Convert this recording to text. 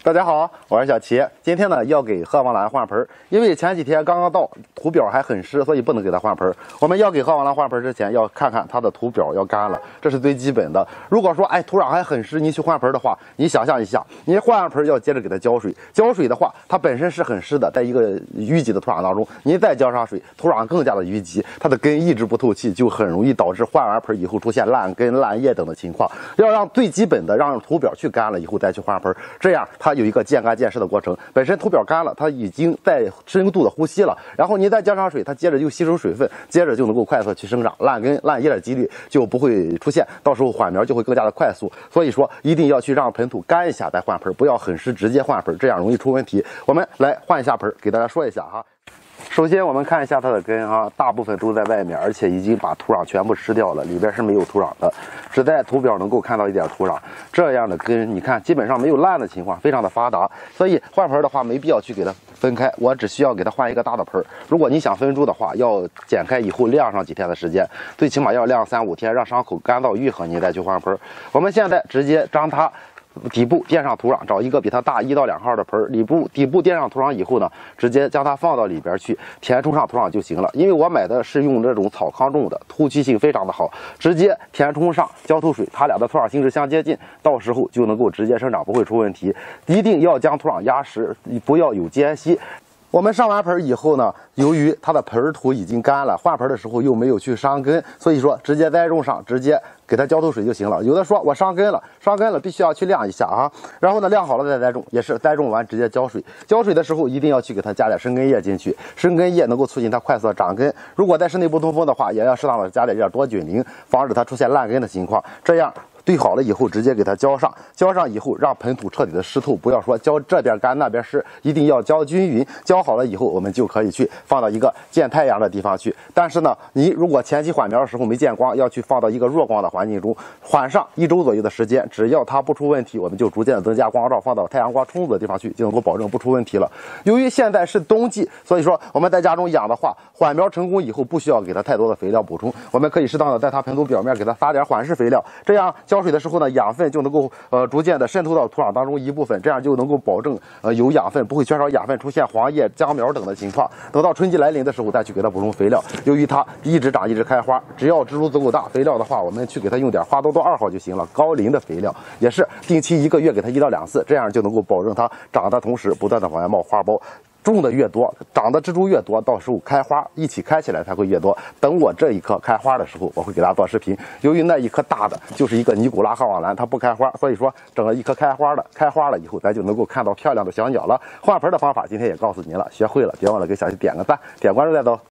大家好，我是小齐。今天呢要给鹤王兰换盆，因为前几天刚刚到，土表还很湿，所以不能给它换盆。我们要给鹤王兰换盆之前，要看看它的土表要干了，这是最基本的。如果说土壤还很湿，你去换盆的话，你想象一下，你换完盆要接着给它浇水，浇水的话，它本身是很湿的，在一个淤积的土壤当中，您再浇上水，土壤更加的淤积，它的根一直不透气，就很容易导致换完盆以后出现烂根、烂叶等的情况。要让最基本的让土表去干了以后再去换盆，这样它有一个渐干渐湿的过程。本身土表干了，它已经在深度的呼吸了，然后你再浇上水，它接着就吸收水分，接着就能够快速去生长，烂根烂叶的几率就不会出现，到时候缓苗就会更加的快速。所以说一定要去让盆土干一下再换盆，不要很湿直接换盆，这样容易出问题。我们来换一下盆，给大家说一下哈。首先我们看一下它的根啊，大部分都在外面，而且已经把土壤全部吃掉了，里边是没有土壤的，只在土表能够看到一点土壤。这样的根你看基本上没有烂的情况，非常的发达，所以换盆的话没必要去给它分开，我只需要给它换一个大的盆。如果你想分株的话，要剪开以后晾上几天的时间，最起码要晾3、5天，让伤口干燥愈合，你再去换盆。我们现在直接将它底部垫上土壤，找一个比它大1到2号的盆，底部垫上土壤以后呢，直接将它放到里边去，填充上土壤就行了。因为我买的是用这种草糠种的，透气性非常的好，直接填充上浇透水，它俩的土壤性质相接近，到时候就能够直接生长，不会出问题。一定要将土壤压实，不要有间隙。我们上完盆以后呢，由于它的盆土已经干了，换盆的时候又没有去伤根，所以说直接栽种上，直接给它浇透水就行了。有的说我伤根了必须要去晾一下啊，然后呢晾好了再栽种，也是栽种完直接浇水。浇水的时候一定要去给它加点生根液进去，生根液能够促进它快速的长根。如果在室内不通风的话，也要适当的加点多菌灵，防止它出现烂根的情况。这样兑好了以后，直接给它浇上，浇上以后让盆土彻底的湿透，不要说浇这边干那边湿，一定要浇均匀。浇好了以后，我们就可以去放到一个见太阳的地方去。但是呢，你如果前期缓苗的时候没见光，要去放到一个弱光的环境中，缓上1周左右的时间，只要它不出问题，我们就逐渐增加光照，放到太阳光充足的地方去，就能够保证不出问题了。由于现在是冬季，所以说我们在家中养的话，缓苗成功以后不需要给它太多的肥料补充，我们可以适当的在它盆土表面给它撒点缓释肥料，这样浇水的时候呢，养分就能够逐渐的渗透到土壤当中一部分，这样就能够保证有养分，不会缺少养分，出现黄叶、僵苗等的情况。等到春季来临的时候再去给它补充肥料。由于它一直长一直开花，只要植株足够大，肥料的话我们去给它用点花多多2号就行了，高磷的肥料，也是定期1个月给它1到2次，这样就能够保证它长的同时不断的往外冒花苞。种的越多，长的植株越多，到时候开花一起开起来才会越多。等我这一棵开花的时候，我会给大家做视频。由于那一棵大的就是一个尼古拉鹤王兰，它不开花，所以说整了一棵开花的，开花了以后，咱就能够看到漂亮的小鸟了。换盆的方法今天也告诉您了，学会了，别忘了给小七点个赞，点关注再走。